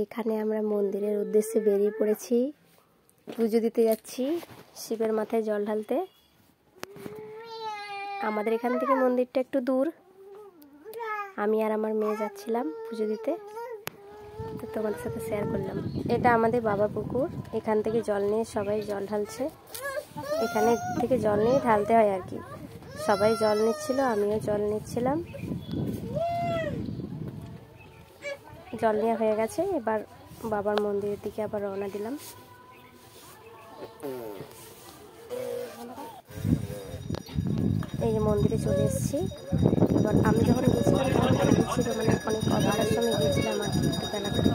এখানে আমরা মন্দিরের উদ্দেশ্যে বেরিয়ে পড়েছি, পুজো দিতে যাচ্ছি, শিবের মাথায় জল ঢালতে। আমাদের এখান থেকে মন্দিরটা একটু দূর, আমি আর আমার মেয়ে যাচ্ছিলাম পুজো দিতে, তো তোমাদের সাথে শেয়ার করলাম। এটা আমাদের বাবা পুকুর, এখান থেকে জল নিয়ে সবাই জল ঢালছে। এখানে থেকে জল নিয়ে ঢালতে হয় আর কি। সবাই জল নিচ্ছিল, আমিও জল নিচ্ছিলাম। জল নেওয়া হয়ে গেছে, এবার বাবার মন্দিরের দিকে আবার রওনা দিলাম। এই যে মন্দিরে চলে এসেছি। এবার আমি যখন গিয়েছিলাম তখন ছিল, মানে অনেক অন্ধকারের সময় গিয়েছিলাম আর একটু বেলা করে।